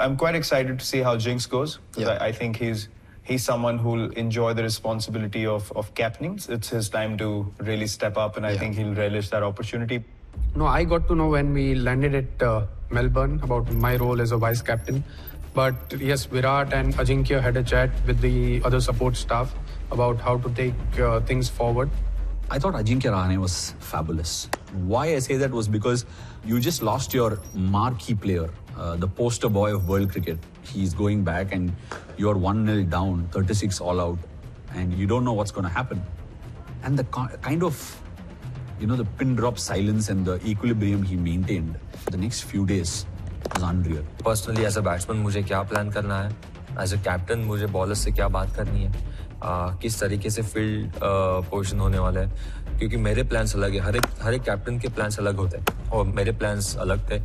I'm quite excited to see how Jinx goes. Yeah. I think he's someone who'll enjoy the responsibility of captaining. It's his time to really step up, and I think he'll relish that opportunity. No, I got to know when we landed at Melbourne about my role as a vice captain. But yes, Virat and Ajinkya had a chat with the other support staff about how to take things forward. I thought Ajinkya Rahane was fabulous. Why I say that was because you just lost your marquee player, the poster boy of world cricket. He's going back and you're 1-0 down, 36 all out, and you don't know what's going to happen. And the kind of, the pin drop silence and the equilibrium he maintained for the next few days was unreal. Personally, as a batsman, मुझे क्या plan करना है? As a captain, मुझे bowlers से क्या बात करनी है? किस तरीके से फील्ड पोजीशन होने वाला है, क्योंकि मेरे प्लान्स अलग है, हर एक कैप्टन के प्लान्स अलग होते हैं और मेरे प्लान्स अलग थे,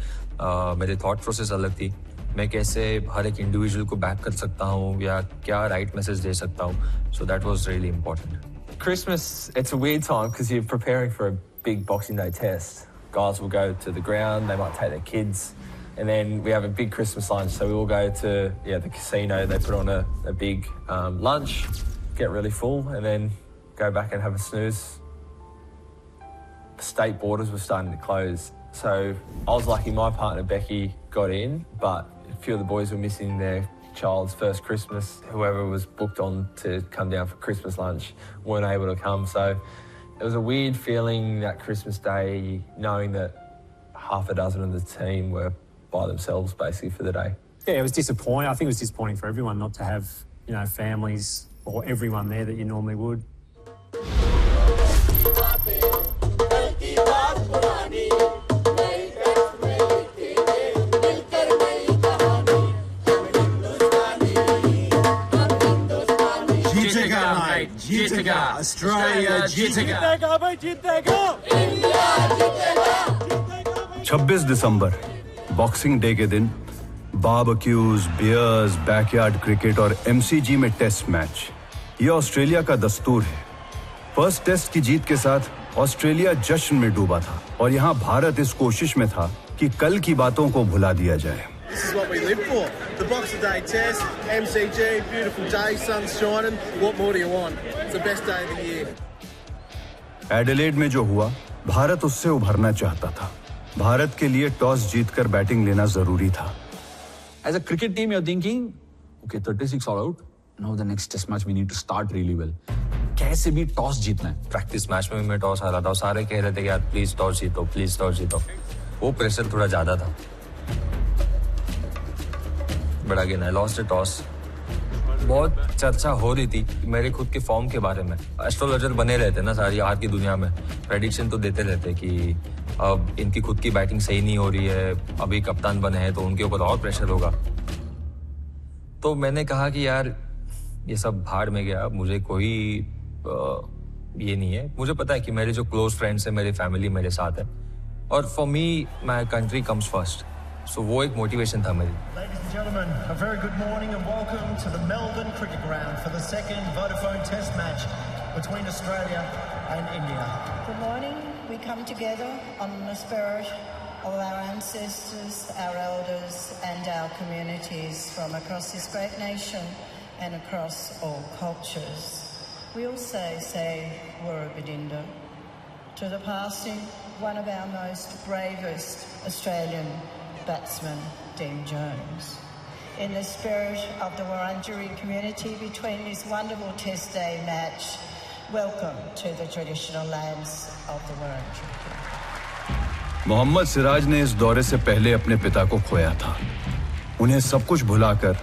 मेरे थॉट प्रोसेस अलग थी, मैं कैसे हर एक इंडिविजुअल को बैक कर सकता हूँ या क्या राइट मैसेज दे सकता हूँ. So that was really important. Christmas, it's a weird time because you're preparing for a big Boxing Day test. Guys will go to the ground, they might take their kids, and then we have a big Christmas lunch. So we all go to the casino, they put on a big lunch, get really full, and then go back and have a snooze. The state borders were starting to close. So I was lucky my partner Becky got in, but a few of the boys were missing their child's first Christmas. Whoever was booked on to come down for Christmas lunch weren't able to come. So it was a weird feeling that Christmas Day, knowing that half a dozen of the team were by themselves basically for the day. Yeah, it was disappointing. I think it was disappointing for everyone not to have, families or everyone there that you normally would. जीतेगा Australia जीतेगा 26 दिसंबर boxing day के दिन barbecues, bears, backyard cricket और MCG में test match, ये Australia का दस्तूर है. फर्स्ट टेस्ट की जीत के साथ ऑस्ट्रेलिया जश्न में डूबा था और यहाँ भारत इस कोशिश में था कि कल की बातों को भुला दिया जाए. This is what we live for. The Boxing Day Test, MCG, beautiful day, sun's shining. What more do you want? It's the best day of the year. Adelaide में जो हुआ, भारत उससे उभरना चाहता था. भारत के लिए टॉस जीतकर बैटिंग लेना जरूरी था. As a cricket team, you're thinking, okay, 36 all out. Now the next test match we need to start really well. कैसे भी टॉस जीतना है. प्रैक्टिस मैच में मैं टॉस हारा था और सारे कह रहे थे कि यार प्लीज टॉस जीतो, प्लीज टॉस जीतो. वो प्रेशर थोड़ा ज्यादा था. But again, I lost the toss. बहुत चर्चा हो रही थी मेरे खुद के फॉर्म के बारे में. एस्ट्रोलॉजर बने रहते ना सारी आज की दुनिया में, प्रेडिक्शन तो देते रहते कि अब इनकी खुद की बैटिंग सही नहीं हो रही है, अभी कप्तान बने हैं तो उनके ऊपर और प्रेशर होगा. तो मैंने कहा कि यार ये सब भाड़ में गया, मुझे कोई ये नहीं है. मुझे पता है कि मेरे जो क्लोज फ्रेंड्स हैं, मेरी फैमिली मेरे साथ है और for me my country comes first. So वो एक मोटिवेशन था मेरी. Ladies and gentlemen, a very good morning and welcome to the Melbourne Cricket Ground for the second Vodafone Test match between Australia and India. Good morning. We come together on the spirit of our ancestors, our elders and our communities from across this great nation and across all cultures. We all say Warrabadinda to the passing one of our most bravest Australian batsman, Dean Jones. In the spirit of the Wurundjeri community between this wonderful Test Day match, welcome to the traditional lands of the Wurundjeri. Mohammad Siraj ने इस दौरे से पहले अपने पिता को खोया था. उन्हें सब कुछ भुलाकर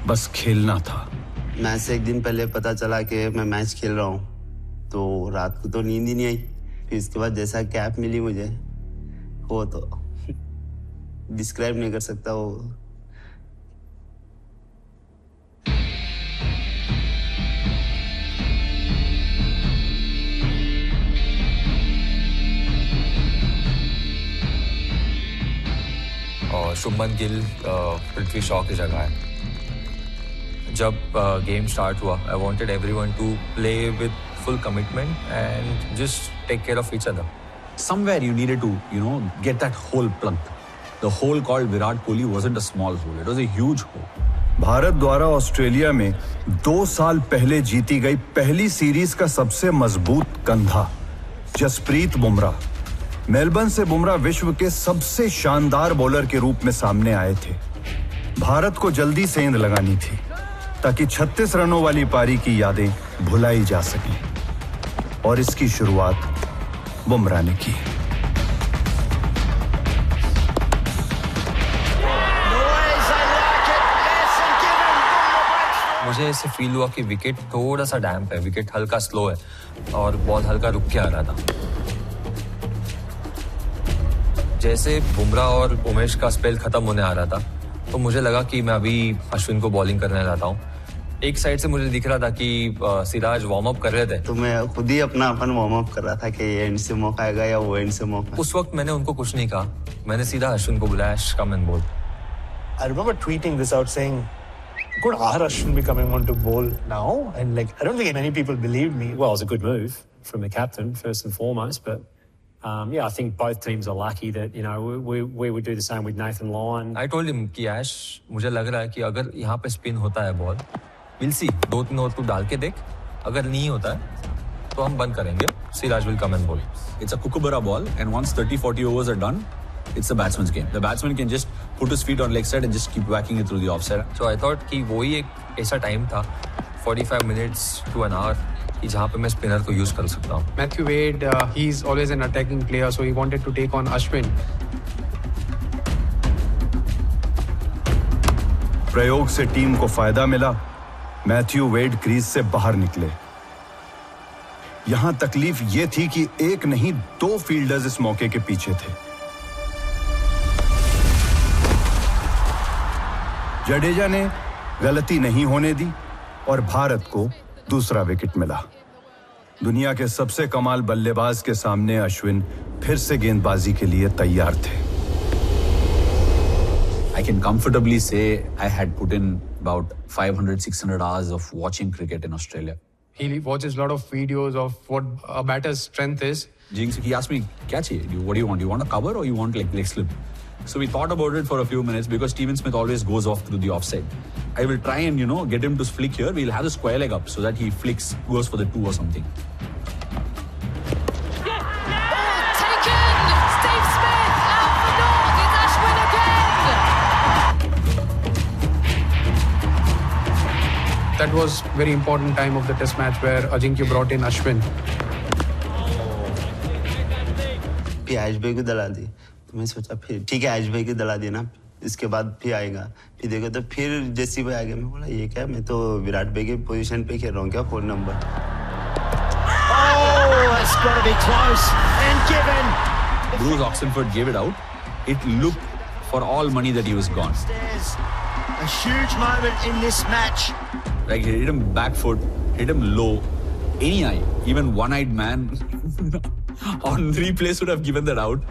बस खेलना था. मैच से एक दिन पहले पता चला कि मैं मैच खेल रहा हूँ, तो रात को तो नींद ही नहीं आई. फिर इसके बाद जैसा कैप मिली मुझे, वो तो डिस्क्राइब नहीं कर सकता. वो और शुभमन गिल पृथ्वी शॉ की जगह है. जब गेम स्टार्ट हुआ, I wanted everyone to play with full commitment and just take care of each other. Somewhere you needed to, get that hole plugged. The hole called Virat Kohli wasn't a small hole. It was a huge hole. Bharat द्वारा Australia में 2 साल पहले जीती गई पहली series का सबसे मजबूत कंधा जसप्रीत बुमराह। मेलबर्न से बुमराह विश्व के सबसे शानदार बॉलर के रूप में सामने आए थे। भारत को जल्दी सेंध लगानी थी ताकि 36 रनों वाली पारी की यादें भुलाई जा सकें, और इसकी शुरुआत बुमराह ने की। मुझे ऐसे फील हुआ कि विकेट थोड़ा सा डैम्प है, विकेट हल्का स्लो है और बॉल हल्का रुक के आ रहा था। जैसे बुमराह और उमेश का स्पेल खत्म होने आ रहा था तो मुझे लगा कि मैं अभी अश्विन को बॉलिंग करने जाता हूँ। एक साइड से मुझे दिख रहा था कि सिराज वार्म अप कर रहे थे, तो मैं खुद ही अपना अपन वार्म अप कर रहा था कि ये एंड से मौका आएगा या वो एंड से मौका। उस वक्त मैंने उनको कुछ नहीं कहा, मैंने सीधा अश्विन को बुलाया, कम एंड बोल। I remember tweeting this out saying, could R Ashwin be coming on to bowl now? And like, I don't think many people believed me. Well, it was a good move from the captain, first and foremost. But yeah, I think both teams are lucky that, you know, we would do the same with Nathan Lyon. I told him कि ऐश मुझे लग रहा है कि अगर यहाँ पे spin होता है बॉल, we'll see, 2-3 ओवर तू डाल के देख, अगर नहीं होता है तो हम बंद करेंगे, Siraj will come and bowl. It's a kookaburra ball, and once 30-40 overs are done, it's the batsman's game. The batsman can just put his feet on leg side and just keep whacking it through the offside. So I thought कि वही एक ऐसा time था 45 minutes to an hour कि जहाँ पे मैं spinner को यूज कर सकता हूँ। Matthew Wade, he's always an attacking player, so he wanted to take on Ashwin. प्रयोग से टीम को फायदा मिला। मैथ्यू वेड क्रीज से बाहर निकले। यहां तकलीफ यह थी कि एक नहीं 2 फील्डर्स इस मौके के पीछे थे। जडेजा ने गलती नहीं होने दी और भारत को दूसरा विकेट मिला। दुनिया के सबसे कमाल बल्लेबाज के सामने अश्विन फिर से गेंदबाजी के लिए तैयार थे। I can comfortably say I had put in about 500-600 hours of watching cricket in Australia. He watches a lot of videos of what a batter's strength is. Jinx, he asked me, "Kya chahiye? What do you want? You want a cover or you want like leg slip?" So we thought about it for a few minutes because Steven Smith always goes off through the offside. I will try and, you know, get him to flick here. We'll have the square leg up so that he flicks, goes for the 2 or something. That was very important time of the test match where Ajinkya brought in Ashwin. फिर आयुष भाई को दला दी, तो मैं सोचा फिर ठीक है आयुष भाई को दला दी ना, इसके बाद फिर आएगा। फिर देखो तो फिर जेसी भाई आ गया। मैं बोला ये क्या, मैं तो विराट भाई की पोजीशन पे खेल रहा हूँ क्या 4 number. Oh, that's got to be close and given. Bruce Oxenford gave it out. It looked for all money that he was gone. A huge moment in this match. Like he hit him back foot, hit him low. Any eye, even one-eyed man on replay would have given that out.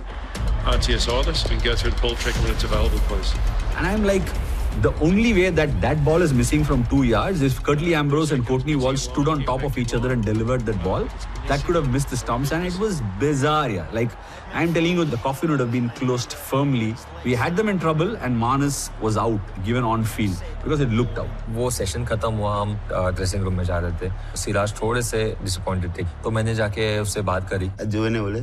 RTS Orders, we can go through the ball trick when it's available, please. And I'm like, the only way that ball is missing from 2 yards is Curtly Ambrose and Courtney Walsh stood on top of each other and delivered that ball. That could have missed the stumps, and it was bizarre. Yeah. Like, I'm telling you, the coffin would have been closed firmly. We had them in trouble, and Manas was out, given on field, because it looked out. वो session खत्म हुआ, हम dressing room में जा रहे थे। सिराज थोड़े से डिसअपॉइंटेड थे, तो मैंने जाके उससे बात करी। जो ने बोले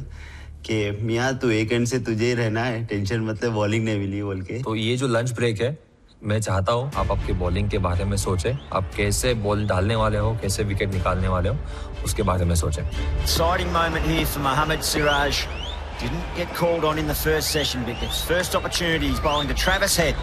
कि मियाँ तू एक एंड से तुझे ही रहना है, टेंशन मतलब बॉलिंग नहीं मिली बोल के। तो ये जो लंच ब्रेक है, मैं चाहता हूँ आप आपके बॉलिंग के बारे में सोचें, आप कैसे बॉल डालने वाले हो, कैसे विकेट निकालने वाले हो, उसके बारे में सोचें। Exciting moment here for Mohammad Siraj. Didn't get called on in the first session, but his first opportunity, he's bowling to Travis Head.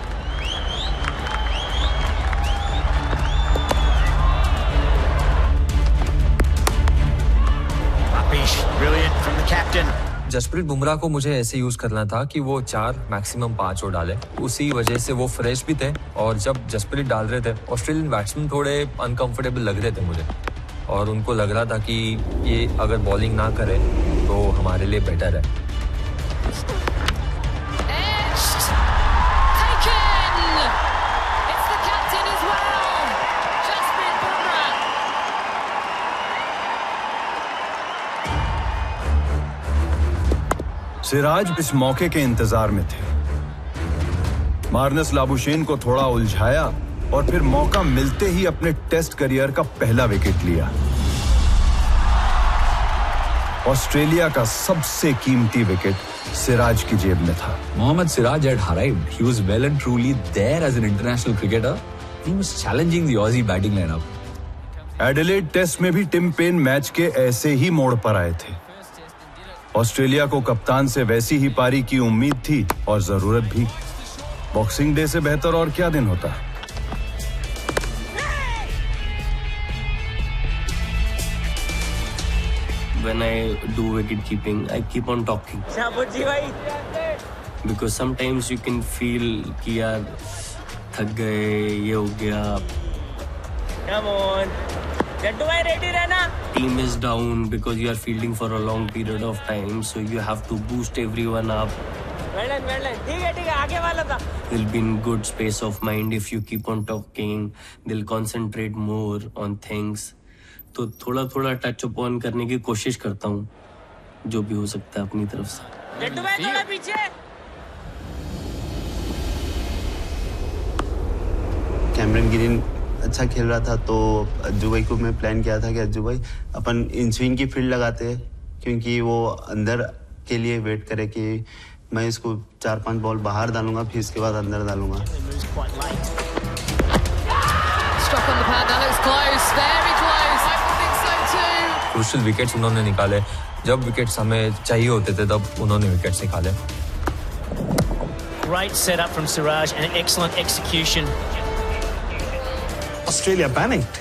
Lapish, brilliant from the captain. Jasprit Bumrah को मुझे ऐसे यूज करना था कि वो 4 मैक्सिमम 5 ओवर डाले। उसी वजह से वो फ्रेश भी थे, और जब जसप्रीत डाल रहे थे ऑस्ट्रेलियन बैट्समैन थोड़े अनकंफर्टेबल लग रहे थे मुझे, और उनको लग रहा था कि ये अगर बॉलिंग ना करे तो हमारे लिए बेटर है। सिराज इस मौके के इंतजार में थे। मार्नस लाबुशेन को थोड़ा उलझाया और फिर मौका मिलते ही अपने टेस्ट करियर का पहला विकेट लिया। ऑस्ट्रेलिया का सबसे कीमती विकेट सिराज की जेब में था। Mohammad Siraj had arrived. He was well and truly there as an international cricketer. He was challenging the Aussie batting lineup. Adelaide test में भी टिम पेन मैच के ऐसे ही मोड़ पर आए थे। ऑस्ट्रेलिया को कप्तान से वैसी ही पारी की उम्मीद थी और जरूरत भी। बॉक्सिंग डे से बेहतर और क्या दिन होता। When I do wicket keeping, I keep on talking. Because sometimes you can feel कि यार थक गए, ये हो गया. Come on. Jattu bhai ready रहना. Team is down because you are fielding for a long period of time, so you have to boost everyone up. Well done. ठीक है, आगे वाला था. They'll be in good space of mind if you keep on talking. They'll concentrate more on things. तो थोड़ा touch up on करने की कोशिश करता हूँ, जो भी हो सकता है अपनी तरफ से। जट्टू भाई थोड़ा पीछे। कैमरन ग्रीन अच्छा खेल रहा था, तो अज्जू भाई को मैं प्लान किया था कि अज्जू भाई अपन इन स्विंग की फील्ड लगाते हैं, क्योंकि वो अंदर के लिए वेट करे कि मैं इसको 4-5 बॉल बाहर डालूंगा, फिर इसके बाद अंदर डालूंगा। क्रूशियल विकेट्स उन्होंने निकाले, जब विकेट्स हमें चाहिए होते थे तब उन्होंने विकेट्स निकाले। Great setup from Siraj and excellent execution. Australia panicked,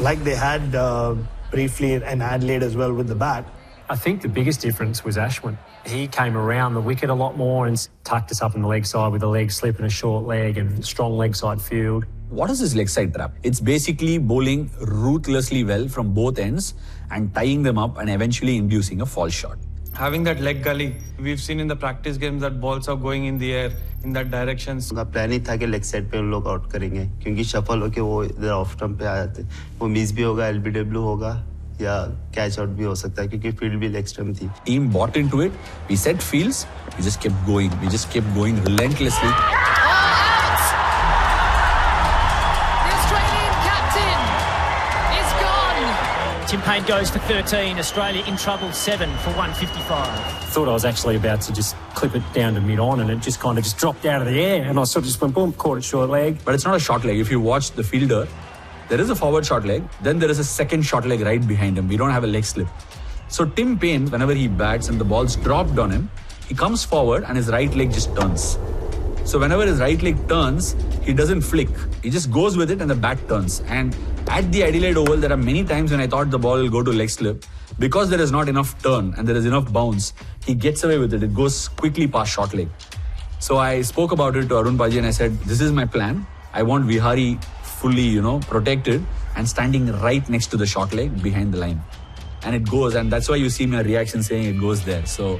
like they had briefly in Adelaide as well with the bat. I think the biggest difference was Ashwin. He came around the wicket a lot more and tucked us up in the leg side with a leg slip and a short leg and strong leg side field. What is this leg side trap? It's basically bowling ruthlessly well from both ends and tying them up and eventually inducing a false shot. Having that leg gully, we've seen in the practice games that balls are going in the air in that direction. उनका plan ही था कि leg side पे उन लोग out करेंगे, क्योंकि shuffle होके वो इधर ऑफ स्टंप पे आ जाते। वो मिस भी होगा, एलबीडब्ल्यू होगा या कैच आउट भी हो सकता है, क्योंकि फील्ड भी लेग स्टंप थी। Team bought into it. We set fields. We just kept going. We just kept going relentlessly. Tim Paine goes for 13. Australia in trouble, 7 for 155. Thought I was actually about to just clip it down to mid-on, and it just kind of just dropped out of the air, and I sort of just went boom, caught it short leg. But it's not a short leg. If you watch the fielder, there is a forward short leg, then there is a second short leg right behind him. We don't have a leg slip. So Tim Paine, whenever he bats and the ball's dropped on him, he comes forward and his right leg just turns. So whenever his right leg turns, he doesn't flick. He just goes with it and the bat turns. And at the Adelaide Oval, there are many times when I thought the ball will go to leg slip. Because there is not enough turn and there is enough bounce, he gets away with it. It goes quickly past short leg. So I spoke about it to Arun Paji and I said, this is my plan. I want Vihari fully, protected and standing right next to the short leg behind the line. And it goes, and that's why you see my reaction saying it goes there. So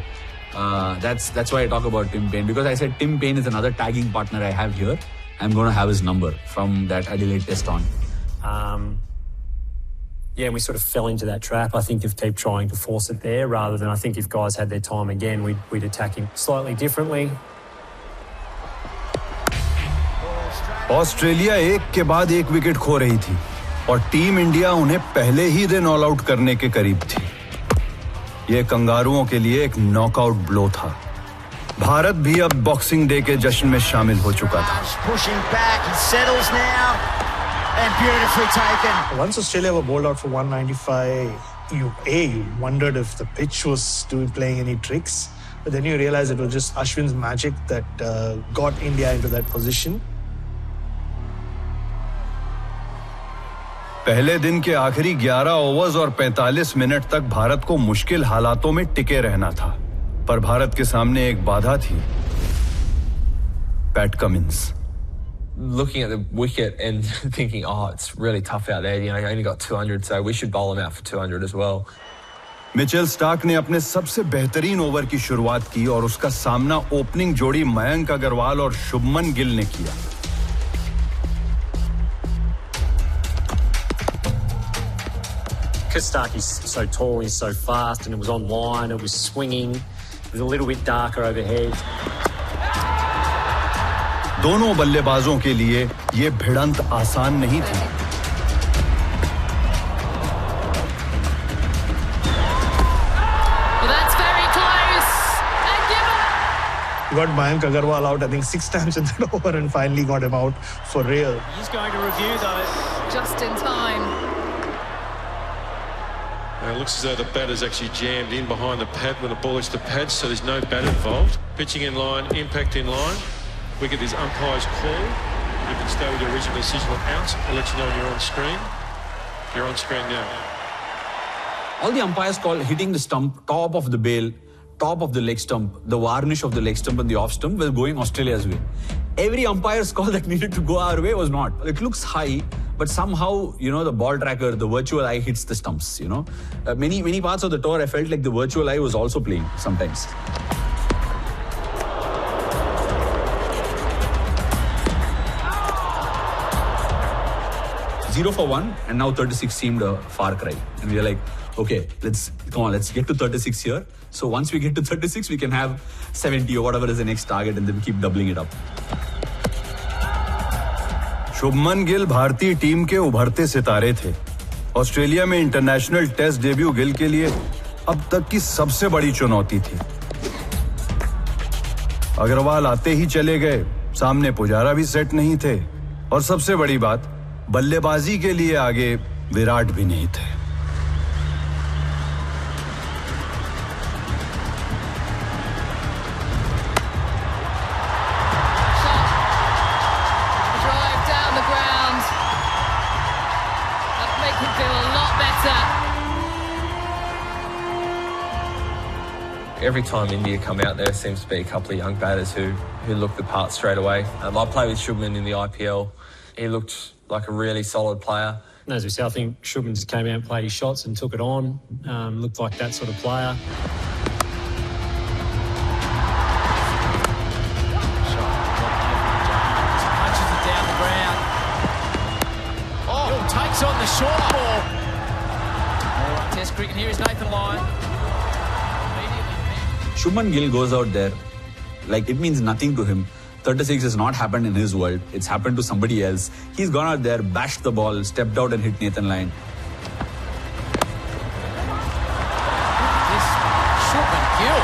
that's why I talk about Tim Paine, because I said Tim Paine is another tagging partner I have here. I'm going to have his number from that Adelaide test on. Yeah, we sort of fell into that trap. I think if keep trying to force it there, rather than I think if guys had their time again, we'd attack him slightly differently. Australia एक के बाद एक wicket खो रही थी और team India उन्हें पहले ही दिन ऑल आउट करने के करीब थी। यह कंगारुओं के लिए एक नॉकआउट ब्लो था। भारत भी अब बॉक्सिंग डे के जश्न में शामिल हो चुका था। Once Australia were bowled out for 195, you wondered if the pitch was playing any tricks, but then you realized it was just Ashwin's magic that got India into that position. पहले दिन के आखिरी 11 ओवर्स और 45 minute तक भारत को मुश्किल हालातों में टिके रहना था, पर भारत के सामने एक बाधा थी, PAT Cummins. Looking at the wicket and thinking, it's really tough out there. You only got 200, so we should bowl him out for 200 as well. Mitchell Starc ने अपने सबसे बेहतरीन ओवर की शुरुआत की और उसका सामना ओपनिंग जोड़ी मयंक अग्रवाल और शुभमन गिल ने किया। Because Starkey's so tall, he's so fast, and it was on line, it was swinging, it was a little bit darker overhead. दोनों बल्लेबाजों के लिए ये भिड़ंत आसान नहीं थी। Got Mayank Agarwal out, I think 6 times in that over, and finally got him out for real. He's going to review though. Just in time. It looks as though the batter's actually jammed in behind the pad when the ball hits the pad, so there's no bat involved. Pitching in line, impact in line. Wicket is umpire's call. You can stay with your original decision of out. I'll let you know when you're on screen. You're on screen now. All the umpires call hitting the stump, top of the bail, top of the leg stump, the varnish of the leg stump and the off stump was going Australia's way. Every umpire's call that needed to go our way was not. It looks high, but somehow, the ball tracker, the virtual eye hits the stumps, Many parts of the tour, I felt like the virtual eye was also playing sometimes. Zero for 1, and now 36 seemed a far cry. And we are like, okay, let's get to 36 here. So once we get to 36, we can have 70 or whatever is the next target, and then keep doubling it up. Shubman Gill भारतीय team के उभरते सितारे थे। Australia में international test debut Gill के लिए अब तक की सबसे बड़ी चुनौती थी। अग्रवाल आते ही चले गए, सामने पुजारा भी सेट नहीं थे, और सबसे बड़ी बात, बल्लेबाजी के लिए आगे विराट भी नहीं थे। Every time India come out, there seems to be a couple of young batters who look the part straight away. I played with Shubman in the IPL. He looked like a really solid player. As we said, I think Shubman just came out and played his shots and took it on. Looked like that sort of player. Punches it down the ground. Oh, takes on the short ball. Test cricket, here is Nathan Lyon. Shubman Gill goes out there like it means nothing to him. 36 has not happened in his world. It's happened to somebody else. He's gone out there, bashed the ball, stepped out and hit Nathan Lyon. This Shubman Gill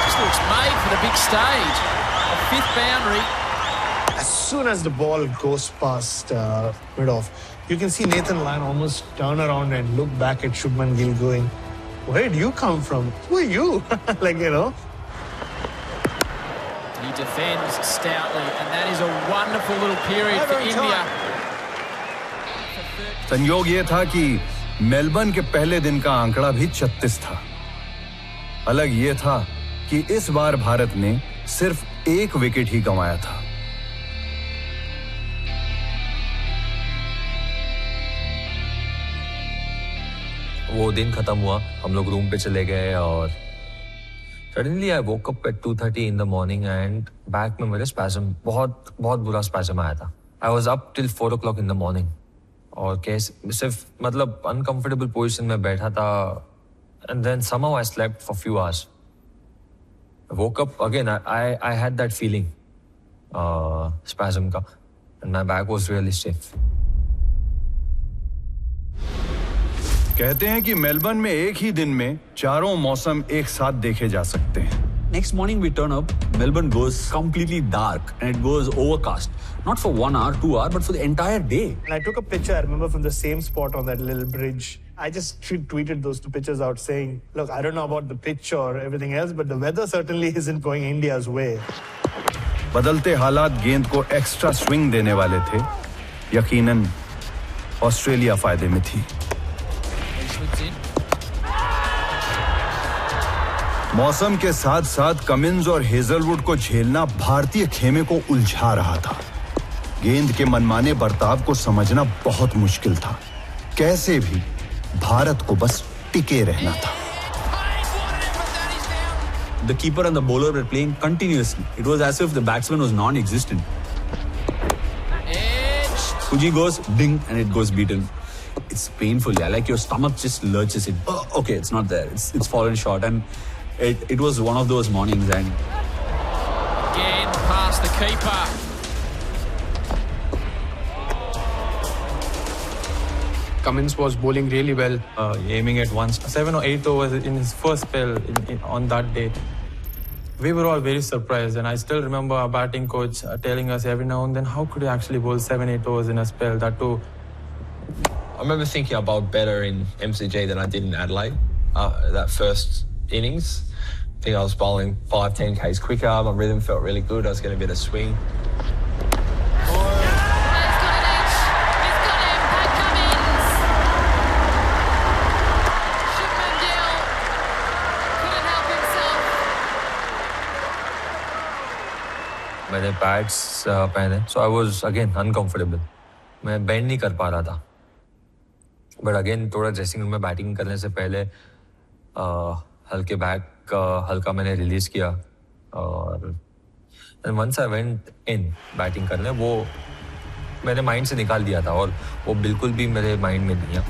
just looks made for the big stage. A 5th boundary. As soon as the ball goes past mid-off, you can see Nathan Lyon almost turn around and look back at Shubman Gill going, where do you come from? Who are you? He defends stoutly, and that is a wonderful little period for India. संयोग ये था कि Melbourne के पहले दिन का आंकड़ा भी 36 था। अलग ये था कि इस बार भारत ने सिर्फ 1 विकेट ही गंवाया था। वो दिन खत्म हुआ, हम लोग रूम पे चले गए और suddenly I woke up at 2:30 in the morning and back में मेरे spasm बहुत बुरा spasm आया था. I was up till 4 o'clock in the morning और कैसे सिर्फ मतलब uncomfortable position में बैठा था and then somehow I slept for few hours. I woke up again. I had that feeling spasm का and my back was really stiff. कहते हैं कि मेलबर्न में एक ही दिन में चारों मौसम एक साथ देखे जा सकते हैं। Next morning we turn up, Melbourne goes completely dark and it goes overcast. Not for 1 hour, 2 hours, but for the entire day. And I took a picture, I remember, from the same spot on that little bridge. I just tweeted those 2 pictures out saying, look, I don't know about the pitch or everything else, but the weather certainly isn't going India's way. बदलते हालात गेंद को extra swing देने वाले थे। यकीनन Australia फायदे में थी। मौसम के साथ साथ कमिंस और हेजलवुड को झेलना भारतीय खेमे को उलझा रहा था। गेंद के मनमाने बर्ताव को समझना बहुत मुश्किल था। कैसे भी भारत को बस टिके रहना था। The keeper and the bowler were playing continuously. It was as if the batsman was non-existent. Fuji goes ding and it goes beaten. It's painful, yeah. Like your stomach just lurches it. Oh, okay, it's not there. It's fallen short, and it was one of those mornings. And again past the keeper. Cummins was bowling really well. Aiming at 7 or 8 overs in his first spell on that day. We were all very surprised, and I still remember our batting coach telling us every now and then, how could you actually bowl 7-8 overs in a spell, that too? I remember thinking I bowled better in MCG than I did in Adelaide, that first innings. I think I was bowling 5-10 Ks quicker, my rhythm felt really good, I was getting a bit of swing. मैंने pads पहने, सो I was again uncomfortable. मैं bend नहीं कर पा रहा था. But again थोड़ा dressing room में बैटिंग करने से पहले हल्के बैक हल्का मैंने रिलीज किया, और once I went in batting करने, वो मैंने माइंड से निकाल दिया था, और वो बिल्कुल भी मेरे माइंड में नहीं है.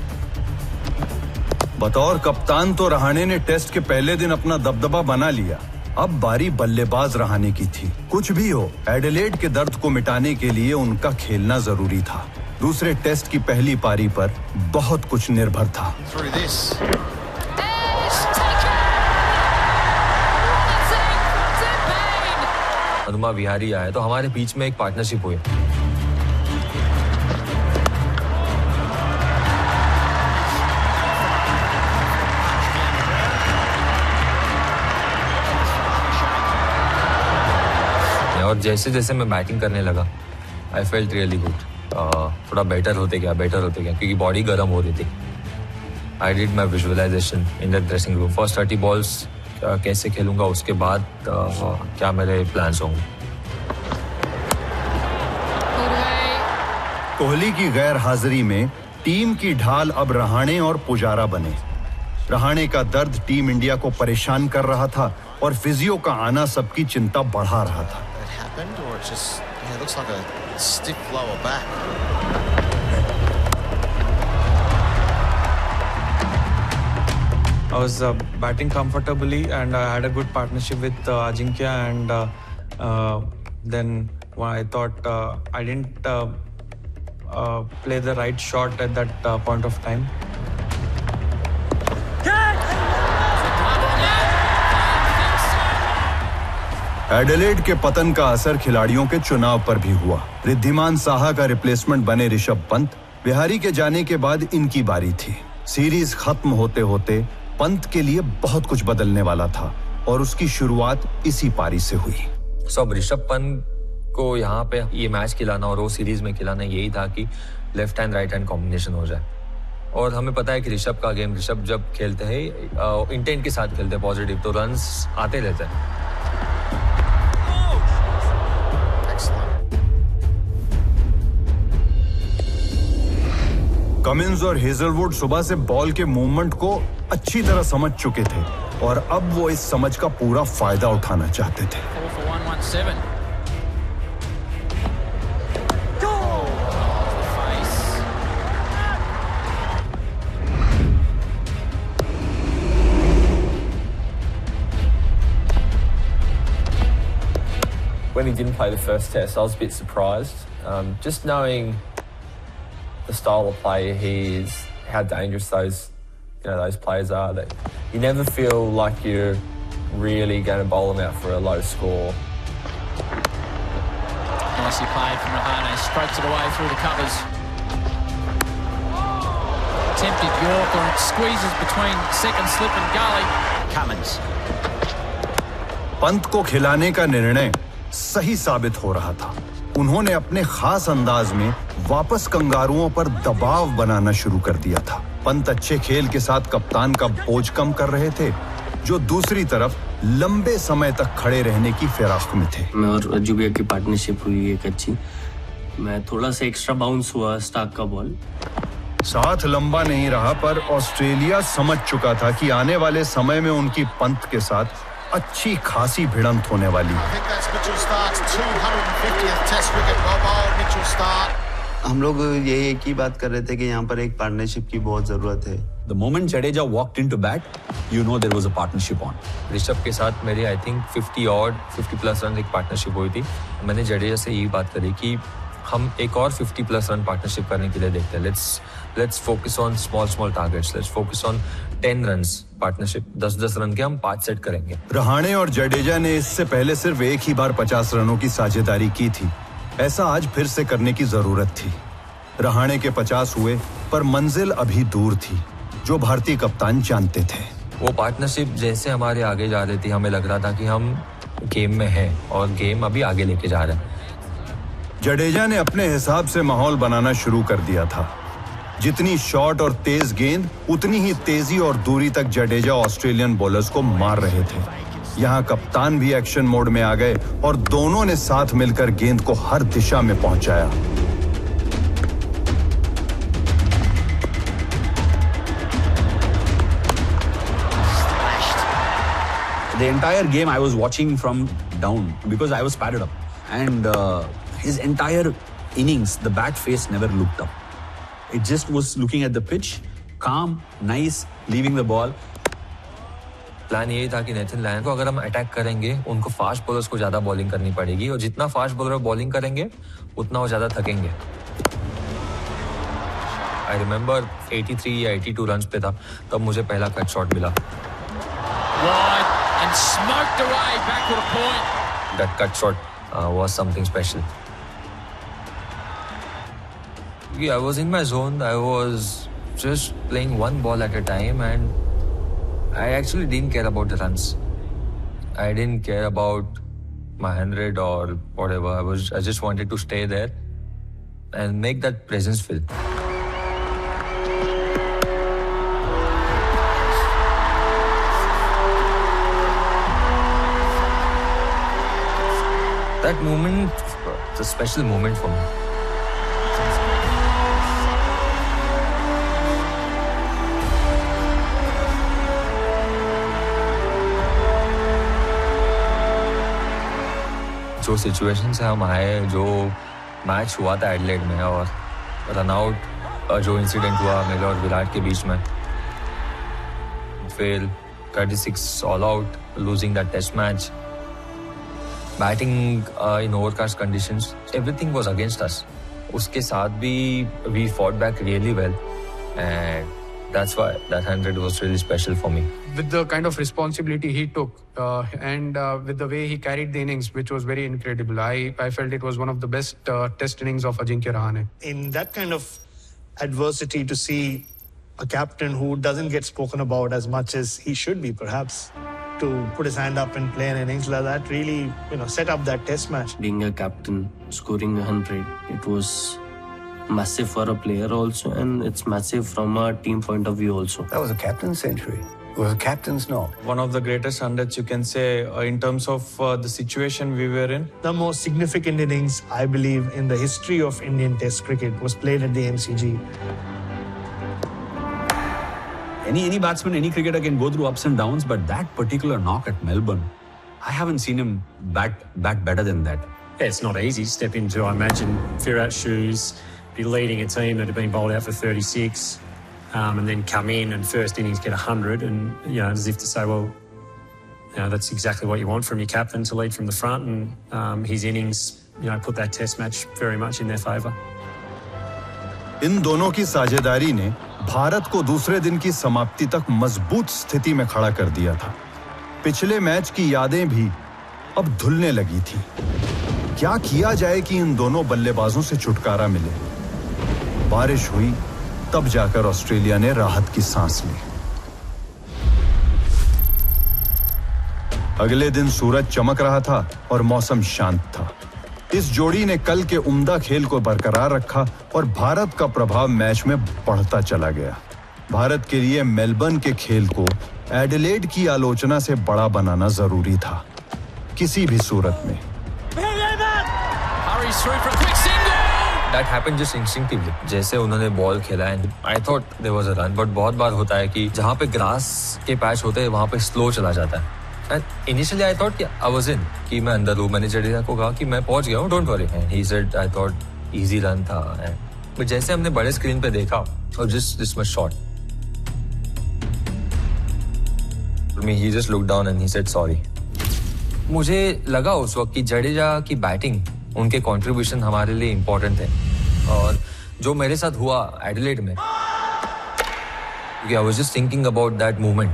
बतौर कप्तान तो रहाणे ने टेस्ट के पहले दिन अपना दबदबा बना लिया. अब बारी बल्लेबाज रहाणे की थी. कुछ भी हो, एडिलेड के दर्द को मिटाने के लिए उनका खेलना जरूरी था. दूसरे टेस्ट की पहली पारी पर बहुत कुछ निर्भर था. हनुमा विहारी आए तो हमारे बीच में एक पार्टनरशिप हुई. और जैसे जैसे मैं बैटिंग करने लगा, आई फेल्ट रियली गुड. थोड़ा बेटर होते गया, क्योंकि बॉडी गर्म हो रही थी. I did my visualisation in the dressing room. First 30 balls कैसे खेलूंगा, उसके बाद क्या मेरे प्लान्स होंगे. कोहली की गैर हाजिरी में टीम की ढाल अब रहाणे और पुजारा बने. रहाणे का दर्द टीम इंडिया को परेशान कर रहा था, और फिजियो का आना सबकी चिंता बढ़ा रहा था. Or it just looks like a stiff lower back. I was batting comfortably, and I had a good partnership with Ajinkya, and then I thought I didn't play the right shot at that point of time. Adelaide के पतन का असर खिलाड़ियों के चुनाव पर भी हुआ. रिद्धिमान साहा का रिप्लेसमेंट बने ऋषभ पंत. बिहारी के जाने के बाद इनकी बारी थी. सीरीज खत्म होते होते पंत के लिए बहुत कुछ बदलने वाला था, और उसकी शुरुआत इसी पारी से हुई. सब ऋषभ पंत को यहाँ पे ये मैच खिलाना और वो सीरीज में खिलाना यही था कि left hand right hand combination हो जाए. और हमें पता है कि ऋषभ का गेम, ऋषभ जब खेलते हैं इंटेंट के साथ खेलते हैं, पॉजिटिव, तो रन्स आते रहते हैं. कमिंस और हेजलवुड सुबह से बॉल के मूवमेंट को अच्छी तरह समझ चुके थे, और अब वो इस समझ का पूरा फायदा उठाना चाहते थे. When he didn't play the first test, I was a bit surprised. Just knowing the style of play he is, how dangerous those players are. That you never feel like you're really going to bowl them out for a low score. Nicely played from Rahane, strokes it away through the covers. Attempted Yorker, and squeezes between second slip and gully. Cummins. Pant को खिलाने का निर्णय सही साबित हो रहा था. उन्होंने अपने खास अंदाज में वापस कंगारुओं पर दबाव बनाना शुरू कर दिया था. पंत अच्छे खेल के साथ कप्तान का बोझ कम कर रहे थे, जो दूसरी तरफ लंबे समय तक खड़े रहने की फिराक में थे. मैं और रज्जू भैया की पार्टनरशिप हुई एक अच्छी. मैं थोड़ा सा एक्स्ट्रा बाउंस हुआ स्टार्क का बॉल. साथ लंबा नहीं रहा, पर ऑस्ट्रेलिया समझ चुका था कि आने वाले समय में उनकी पंत के साथ अच्छी खासी भिड़ंत होने वाली. हम लोग ये एक ही बात कर रहे थे कि यहाँ पर एक पार्टनरशिप की बहुत जरूरत है. The moment Jadeja walked into bat, you know there was a partnership on. Rishabh के साथ मेरी आई थिंक 50 प्लस रन एक पार्टनरशिप हुई थी. मैंने जडेजा से यही बात करी कि हम एक और 50+ रन पार्टनरशिप करने के लिए देखते हैं. Let's focus on small targets. Let's focus on 10 runs partnership. 10 run के हम 5 सेट करेंगे. रहाणे और जडेजा ने इससे पहले सिर्फ एक ही बार 50 रनों की साझेदारी की थी. ऐसा आज फिर से करने की जरूरत थी. रहाणे के 50 हुए, पर मंजिल अभी दूर थी, जो भारतीय कप्तान जानते थे. वो पार्टनरशिप जैसे हमारे आगे जा रही थी, हमें लग रहा था कि हम गेम में हैं और गेम अभी आगे लेके जा रहे हैं. जडेजा ने अपने हिसाब से माहौल बनाना शुरू कर दिया था. जितनी शॉर्ट और तेज गेंद, उतनी ही तेजी और दूरी तक जडेजा ऑस्ट्रेलियन बॉलर्स को मार रहे थे. यहाँ कप्तान भी एक्शन मोड में आ गए और दोनों ने साथ मिलकर गेंद को हर दिशा में पहुंचाया. The entire game I was watching from down because I was padded up, and his entire innings, the bat face never looked up. It just was looking at the pitch, calm, nice, leaving the ball. Plan यही था कि Nathan Lyon को अगर हम attack करेंगे, उनको fast bowlers को ज्यादा बॉलिंग करनी पड़ेगी और जितना फास्ट बॉलर बॉलिंग करेंगे उतना वो ज्यादा थकेंगे. आई रिमेंबर 83 या 82 रन्स पे था, तब मुझे पहला कट शॉट मिला. And smoked away backward a point. That cut shot was something special. Yeah, I was in my zone. I was just playing one ball at a time, and I actually didn't care about the runs. I didn't care about my 100 or whatever. I just wanted to stay there and make that presence feel. That moment, it's a special moment for me. जो situation से हम आए, जो match हुआ था Adelaide में और run out जो इंसिडेंट हुआ मेरे और विराट के बीच में, फिर 36 all out, losing that test match, batting in overcast conditions, everything was against us. उसके साथ भी we fought back really well and that's why that 100 was really special for me. With the kind of responsibility he took and with the way he carried the innings, which was very incredible, I felt it was one of the best test innings of Ajinkya Rahane. In that kind of adversity, to see a captain who doesn't get spoken about as much as he should be, perhaps, to put his hand up and play an innings like that, really, set up that test match. Being a captain, scoring 100, it was massive for a player also, and it's massive from a team point of view also. That was a captain's century. It was a captain's knock. One of the greatest hundreds, you can say, in terms of the situation we were in. The most significant innings, I believe, in the history of Indian Test cricket was played at the MCG. Any batsman, any cricketer can go through ups and downs, but that particular knock at Melbourne, I haven't seen him bat better than that. Yeah, it's not easy. Step into, I imagine, Virat's shoes, be leading a team that have been bowled out for 36, and then come in and first innings get 100, and as if to say, well, that's exactly what you want from your captain, to lead from the front, and his innings, put that Test match very much in their favour. इन दोनों की साझेदारी ने भारत को दूसरे दिन की समाप्ति तक मजबूत स्थिति में खड़ा कर दिया था. पिछले मैच की यादें भी अब धुलने लगी थी. क्या किया जाए कि इन दोनों बल्लेबाजों से छुटकारा मिले? बारिश हुई, तब जाकर ऑस्ट्रेलिया ने राहत की सांस ली. अगले दिन सूरज चमक रहा था और मौसम शांत था. इस जोड़ी ने कल के उम्दा खेल को बरकरार रखा और भारत का प्रभाव मैच में बढ़ता चला गया. भारत के लिए मेलबर्न के खेल को एडिलेड की आलोचना से बड़ा बनाना जरूरी था, किसी भी सूरत में. That happened just instinctively. जैसे उन्होंने बॉल खेला and I thought there was a run, but बहुत बार होता है कि जहाँ पे ग्रास के पैच होते हैं वहाँ पे स्लो चला जाता है. And initially I thought I was in, कि मैं अंदर हूँ. मैंने जडेजा को कहा कि मैं पहुँच गया हूँ, don't worry. And he said I thought easy run था. But जैसे हमने बड़े स्क्रीन पे देखा और just this much shot. He just looked down and he said sorry. मुझे लगा उस वक्त कि जडेजा की बैटिंग उनके कंट्रीब्यूशन हमारे लिए इम्पोर्टेंट है। और जो मेरे साथ हुआ एडिलेड में, क्योंकि I was just thinking about that moment,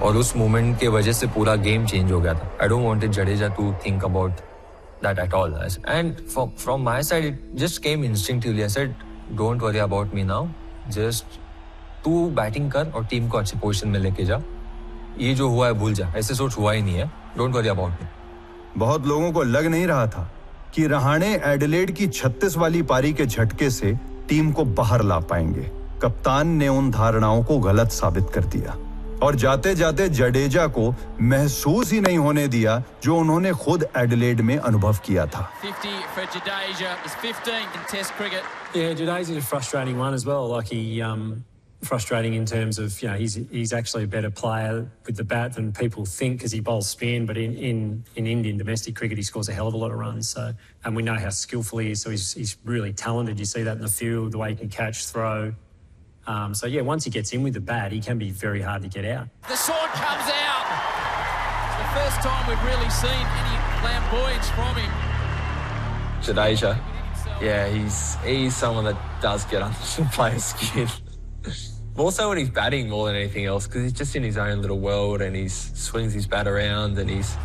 और उस मोमेंट के वजह से पूरा गेम चेंज हो गया था। I don't wanted Jadeja to think about that at all, and from my side it just came instinctively. I said don't worry about me now, just तू बैटिंग कर और टीम को अच्छी पोजीशन में लेके जा, ये जो हुआ है भूल जा, ऐसे सोच हुआ ही नहीं है, डोंट वरी अबाउट मी। बहुत लोगों को लग नहीं रहा था कि रहाणे एडिलेड की 36 वाली पारी के झटके से टीम को बाहर ला पाएंगे। कप्तान ने उन धारणाओं को गलत साबित कर दिया और जाते जाते जडेजा को महसूस ही नहीं होने दिया जो उन्होंने खुद एडिलेड में अनुभव किया था। 50 for Jadeja, his 15th in Test cricket. Yeah, Jadeja's a frustrating one as well. Like frustrating in terms of, you know, he's actually a better player with the bat than people think because he bowls spin. But in Indian domestic cricket, he scores a hell of a lot of runs. So, and we know how skillful he is. So he's really talented. You see that in the field, the way he can catch, throw. So yeah, once he gets in with the bat, he can be very hard to get out. The sword comes out. It's the first time we've really seen any flamboyance from him. Jadeja, yeah, he's someone that does get under some players' skin. More so when he's batting more than anything else, because he's just in his own little world and he swings his bat around and he's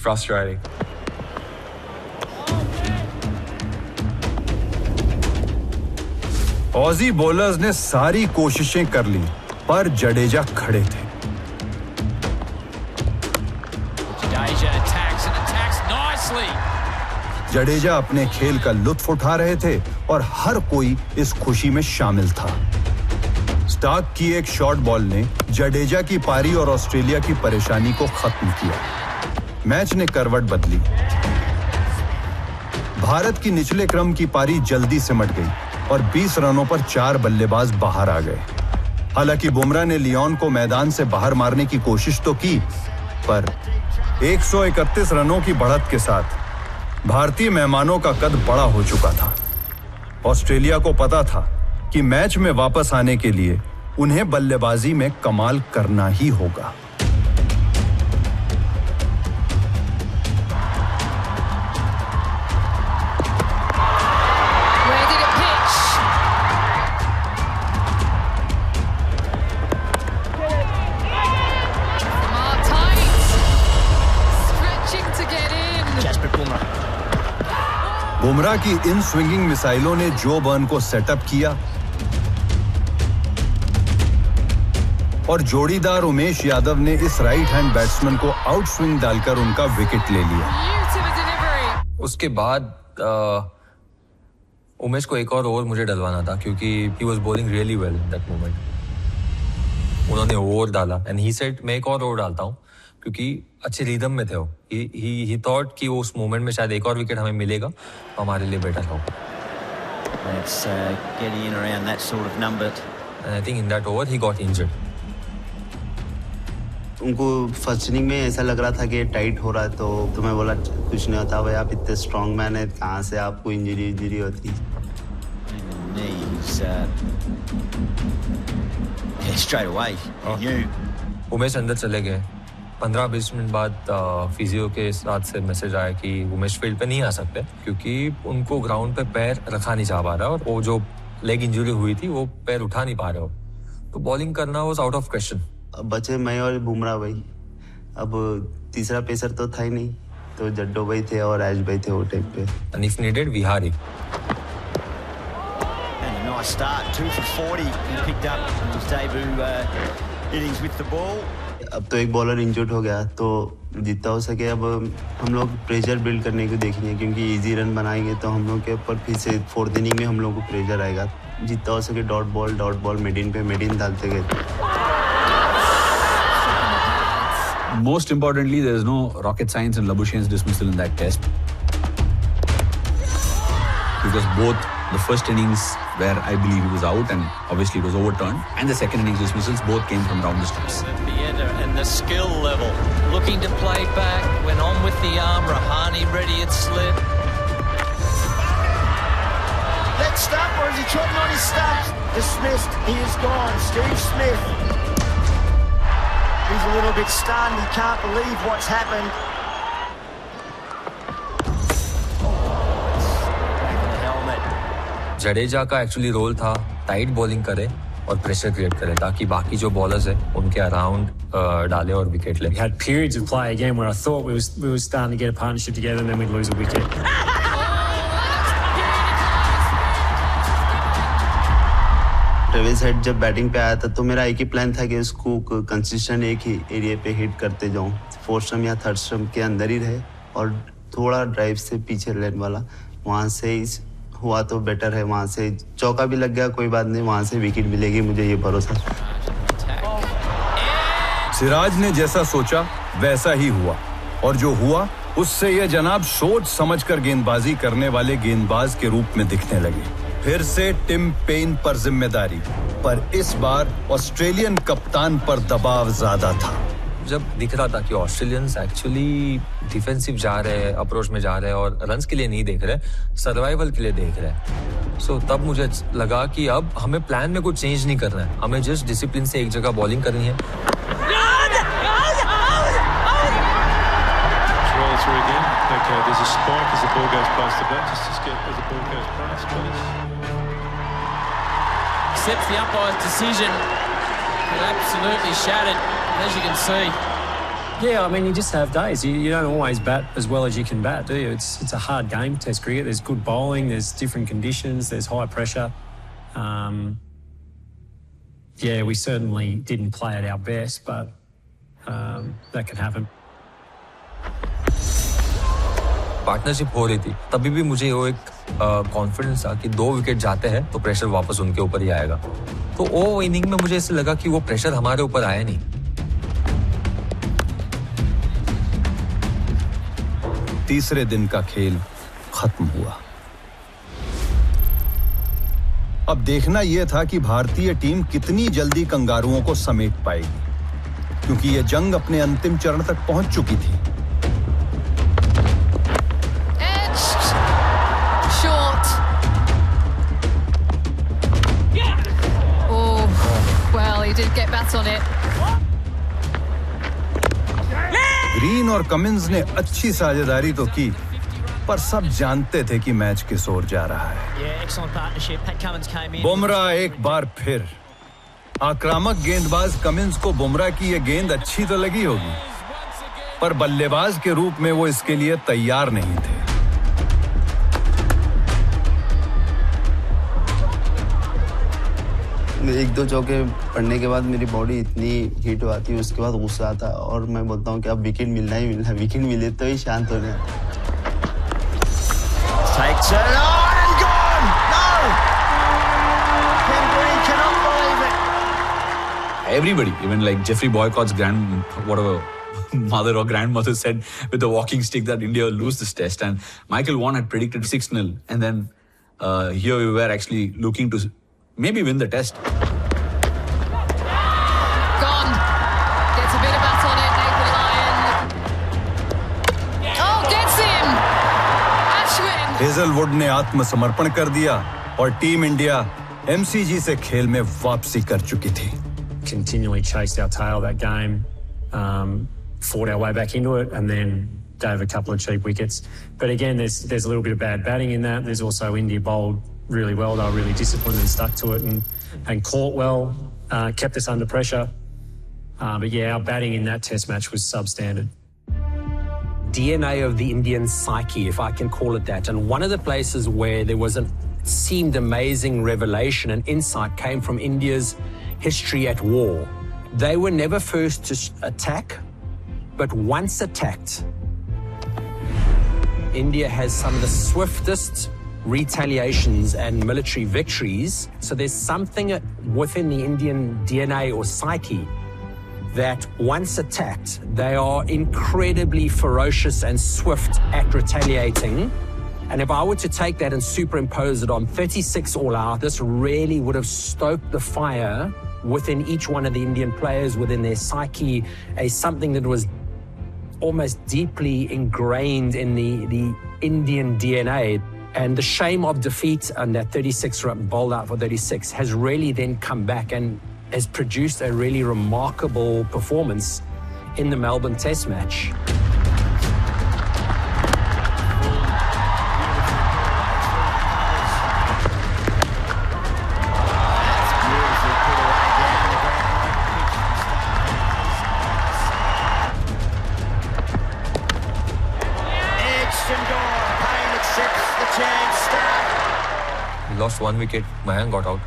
frustrating. Aussie bowlers ने सारी कोशिशें कर ली पर जडेजा खड़े थे। Jadeja attacks and attacks nicely. Jadeja अपने खेल का लुत्फ उठा रहे थे और हर कोई इस खुशी में शामिल था। स्टार्क की एक शॉर्ट बॉल ने जडेजा की पारी और ऑस्ट्रेलिया की परेशानी को खत्म किया। मैच ने करवट बदली। भारत की निचले क्रम की पारी जल्दी सिमट गई और 20 रनों पर 4 बल्लेबाज बाहर आ गए। हालांकि बुमराह ने लियोन को मैदान से बाहर मारने की कोशिश तो की, पर 131 रनों की बढ़त के साथ भारतीय मेहमानों का कद बड़ा हो चुका था। ऑस्ट्रेलिया को पता था कि मैच में वापस आने के लिए उन्हें बल्लेबाजी में कमाल करना ही होगा। बुमराह की इन स्विंगिंग मिसाइलों ने जो बर्न को सेटअप किया और जोड़ीदार उमेश यादव ने इस राइट हैंड बैट्समैन को आउट स्विंग डालकर उनका विकेट ले लिया। उसके बाद उमेश को एक और ओवर मुझे डलवाना था क्योंकि he was bowling really well in that moment. उन्होंने ओवर डाला एंड ही सेड मैं एक और ओवर डालता हूँ क्योंकि अच्छे रिदम में थे वो। ही थॉट कि वो उस मोमेंट में शायद एक और विकेट हमें मिलेगा, हमारे लिए बेटर होगा। Let's get in around that sort of number. And I think in that over he got injured. उनको फर्स्ट इनिंग में ऐसा लग रहा था कि टाइट हो रहा है, तो मैं बोला कुछ नहीं होता भाई, आप इतने स्ट्रॉन्ग मैन है, कहाँ से आपको इंजरी होती। Straight away. उमेश अंदर चले गए। 15-20 मिनट बाद फिजियो के साथ से मैसेज आया कि उमेश फील्ड पे नहीं आ सकते क्योंकि उनको ग्राउंड पे पैर रखा नहीं जा पा रहा और वो जो लेग इंजरी हुई थी वो पैर उठा नहीं पा रहे हो, तो बॉलिंग करना वाज आउट ऑफ क्वेश्चन। बचे मैं और बुमराह भाई, अब तीसरा पेसर तो था ही नहीं, तो जड्डो भाई थे और ऐश भाई थे वो टाइम पे। And if needed, Vihari. And a nice start, 2 for 40. He picked up his debut innings with the ball. अब तो एक बॉलर इंजर्ड हो गया, तो जितना हो सके अब हम लोग प्रेशर बिल्ड करने को देखेंगे क्योंकि इजी रन बनाएंगे तो हम लोग के ऊपर फिर से फोर्थ इनिंग में हम लोग को प्रेशर आएगा। जितना हो सके डॉट बॉल मेडिन पे मेडिन डालते गए। Most importantly, there is no rocket science in Labuschagn's dismissal in that test. Because both the first innings where I believe he was out and obviously it was overturned, and the second innings dismissals both came from round the stumps. And the skill level, looking to play back, went on with the arm, Rahane ready at slip. That stump, or is he trotting on his stumps? Dismissed, he is gone. Steve Smith. He's a little bit stunned. He can't believe what's happened. Jadeja का actually role था tight bowling करे और pressure create करे ताकि बाकी जो bowlers है उनके अराउंड डाले और विकेट ले. We had periods of play again where I thought we were starting to get a partnership together and then we'd lose a wicket. Travis head जब बैटिंग पे आया था तो मेरा एक ही प्लान था कि उसको कंसिस्टेंट एक ही एरिया पे हिट करते जाऊं, फोर्थ स्टंप या थर्ड स्टंप के अंदर ही रहे और थोड़ा ड्राइव से पीछे लेन वाला वहां से ही हुआ तो बेटर है. वहां से चौका भी लग गया कोई बात नहीं, वहां से विकेट मिलेगी मुझे ये भरोसा. सिराज ने जैसा सोचा वैसा ही हुआ और जो हुआ उससे ये जनाब सोच समझकर गेंदबाजी करने वाले गेंदबाज के रूप में दिखने लगे. फिर से टिम पेन पर जिम्मेदारी, पर इस बार ऑस्ट्रेलियन कप्तान पर दबाव ज्यादा था. जब दिख रहा था कि ऑस्ट्रेलियंस एक्चुअली डिफेंसिव जा रहे हैं, अप्रोच में जा रहे हैं और रन्स के लिए नहीं देख रहे, सर्वाइवल के लिए देख रहे हैं. सो तब मुझे लगा कि अब हमें प्लान में कुछ चेंज नहीं करना है, हमें जस्ट डिसिप्लिन से एक जगह बॉलिंग करनी है. Okay, there's a spike as the ball goes past the bat. Just get as the ball goes past, please. Accepts the umpire's decision. Absolutely shattered, as you can see. Yeah, I mean, you just have days. You don't always bat as well as you can bat, do you? It's a hard game, Test cricket. There's good bowling, there's different conditions, there's high pressure. Yeah, we certainly didn't play at our best, but that can happen. Partnership हो रही थी तभी भी मुझे वो एक confidence था कि 2 विकेट जाते हैं तो प्रेशर वापस उनके ऊपर ही आएगा. तो वो इनिंग में मुझे ऐसे लगा कि वो प्रेशर हमारे ऊपर आया नहीं. तीसरे दिन का खेल खत्म हुआ. अब देखना यह था कि भारतीय टीम कितनी जल्दी कंगारुओं को समेट पाएगी, क्योंकि यह जंग अपने अंतिम चरण तक पहुंच चुकी थी. Did get bats on it. Green और कमिंस ने अच्छी साझेदारी तो की, पर सब जानते थे कि मैच किस ओर जा रहा है. बुमराह एक बार फिर. आक्रामक गेंदबाज कमिंस को बुमराह की यह गेंद अच्छी तो लगी होगी, पर बल्लेबाज के रूप में वो इसके लिए तैयार नहीं थे. एक दो चौके पड़ने के बाद मेरी बॉडी इतनी हीट हुआ थी, उसके बाद गुस्सा आता और मैं बोलता हूँ कि अब विकेट मिलना ही मिलना है. विकेट मिले तो ही शांत होने. Everybody, even like Jeffrey Boycott's mother or grandmother said with the walking stick that India will lose this test, and Michael Vaughan had predicted 6-0, and then here we were actually looking to maybe win the test. Gone. Gets a bit of bat on it, Nathan Lyon. Oh, gets him! Ashwin. Hazlewood ने आत्मसमर्पण कर दिया और team India MCG से खेल में वापसी कर चुकी थी. Continually chased our tail that game, fought our way back into it, and then gave a couple of cheap wickets. But again, there's a little bit of bad batting in that. There's also India bowled really well. They were really disciplined and stuck to it and caught well, kept us under pressure. But yeah, our batting in that test match was substandard. DNA of the Indian psyche, if I can call it that. And one of the places where there was seemed amazing revelation and insight came from India's history at war. They were never first to attack, but once attacked, India has some of the swiftest retaliations and military victories. So there's something within the Indian DNA or psyche that once attacked, they are incredibly ferocious and swift at retaliating. And if I were to take that and superimpose it on 36 all out, this really would have stoked the fire within each one of the Indian players, within their psyche, something that was almost deeply ingrained in the Indian DNA. And the shame of defeat and that 36 run bowled out for 36 has really then come back and has produced a really remarkable performance in the Melbourne Test match. He lost 1 wicket. Mayank got out.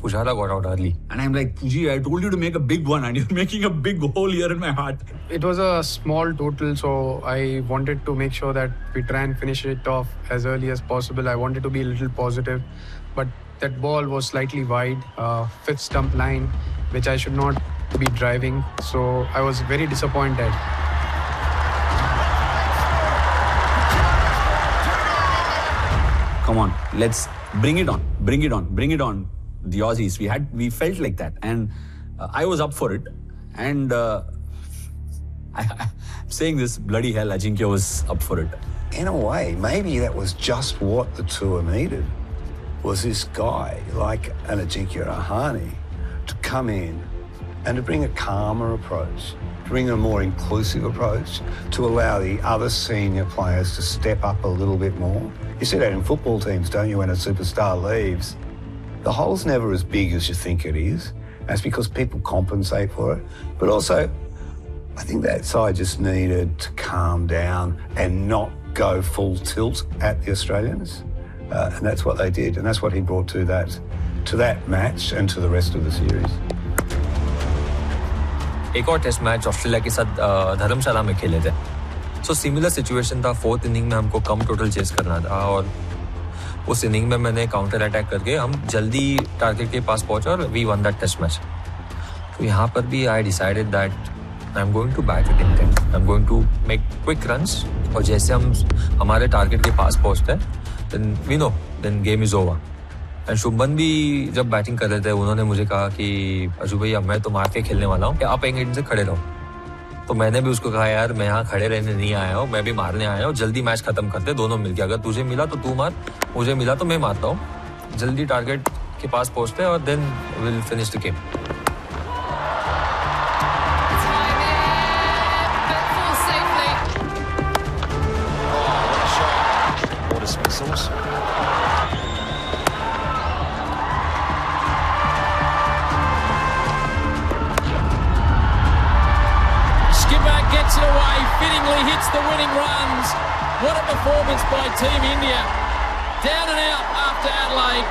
Pujara got out early. And I'm like, Puji, I told you to make a big one and you're making a big hole here in my heart. It was a small total, so I wanted to make sure that we try and finish it off as early as possible. I wanted to be a little positive, but that ball was slightly wide, fifth stump line, which I should not be driving. So I was very disappointed. Come on, let's bring it on, bring it on, bring it on. The Aussies, we felt like that, and I was up for it. And I'm saying this, bloody hell, Ajinkya was up for it. In a way, maybe that was just what the tour needed, was this guy like an Ajinkya Rahane to come in and to bring a calmer approach, to bring a more inclusive approach, to allow the other senior players to step up a little bit more. You see that in football teams, don't you, when a superstar leaves? The hole's never as big as you think it is. That's because people compensate for it. But also, I think that side just needed to calm down and not go full tilt at the Australians. And that's what they did. And that's what he brought to that match and to the rest of the series. एक और test match Australia के साथ धर्मशाला में खेले थे. So similar situation था. 4th inning में हमको कम टोटल चेस करना था और उस इनिंग में मैंने काउंटर अटैक करके हम जल्दी टारगेट के पास पहुंचे और we won that test match. तो यहाँ पर भी I decided that I am going to bat with intent. I am going to make quick runs और जैसे हम हमारे टारगेट के पास पहुंचते हैं then we know then game is over. And Shubman भी जब बैटिंग कर रहे थे उन्होंने मुझे कहा कि अजू भैया मैं तो मार के खेलने वाला हूँ, आप एक एंड से खड़े रहो. तो मैंने भी उसको कहा यार मैं यहाँ खड़े रहने नहीं आया हूँ, मैं भी मारने आया हूँ, जल्दी मैच खत्म करते दोनों मिलके. अगर तुझे मिला तो तू मार, मुझे मिला तो मैं मारता हूँ. जल्दी टारगेट के पास पहुंचते और then will finish the game. Gets it away, fittingly hits the winning runs. What a performance by Team India. Down and out after Adelaide.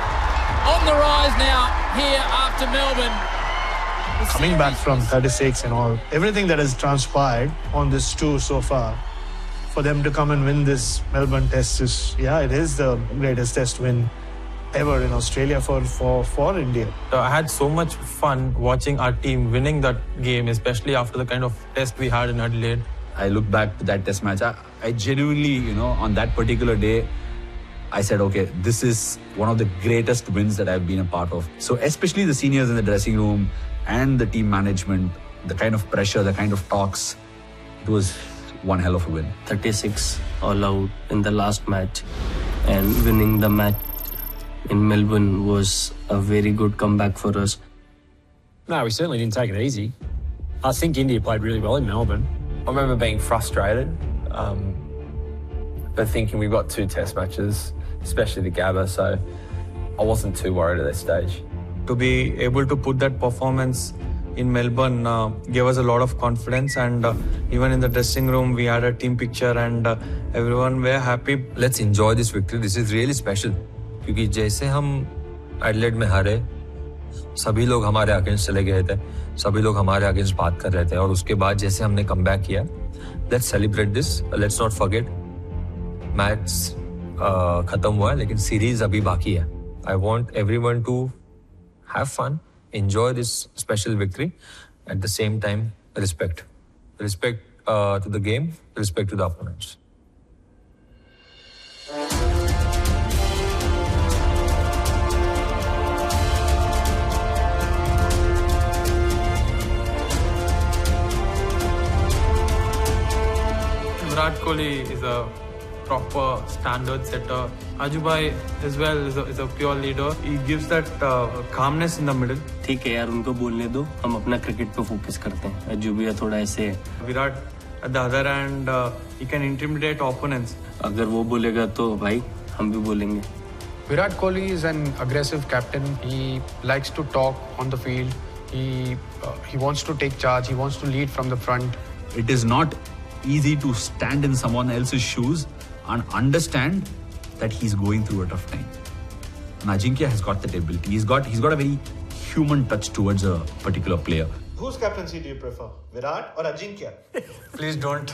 On the rise now here after Melbourne. Coming back from 36 and all, everything that has transpired on this tour so far, for them to come and win this Melbourne Test is, it is the greatest Test win ever in Australia for India. I had so much fun watching our team winning that game, especially after the kind of test we had in Adelaide. I look back to that test match. I genuinely, on that particular day, I said, okay, this is one of the greatest wins that I've been a part of. So especially the seniors in the dressing room and the team management, the kind of pressure, the kind of talks, it was one hell of a win. 36 all out in the last match and winning the match in Melbourne was a very good comeback for us. No, we certainly didn't take it easy. I think India played really well in Melbourne. I remember being frustrated, but thinking we've got 2 test matches, especially the Gabba, so I wasn't too worried at that stage. To be able to put that performance in Melbourne gave us a lot of confidence, and even in the dressing room we had a team picture and everyone were happy. Let's enjoy this victory. This is really special. क्योंकि जैसे हम Adelaide में हारे, सभी लोग हमारे against चले गए थे, सभी लोग हमारे अगेंस्ट बात कर रहे थे और उसके बाद जैसे हमने कमबैक किया, let's celebrate this. Let's not forget match खत्म हुआ है लेकिन सीरीज अभी बाकी है. I want everyone to have fun, enjoy this special victory, at the same time respect to the game, respect to the opponents. Virat Kohli is a proper standard setter. Ajubhai as well is a pure leader. He gives that calmness in the middle. ठीक है यार, उनको बोलने दो, हम अपना cricket पे focus करते हैं. अजूबिया थोड़ा ऐसे है. Virat at the other end, he can intimidate opponents. अगर वो बोलेगा तो भाई हम भी बोलेंगे. Virat Kohli is an aggressive captain. He likes to talk on the field. He wants to take charge. He wants to lead from the front. It is not easy to stand in someone else's shoes and understand that he's going through a tough time. And Ajinkya has got that ability. He's got a very human touch towards a particular player. Whose captaincy do you prefer, Virat or Ajinkya? Please don't.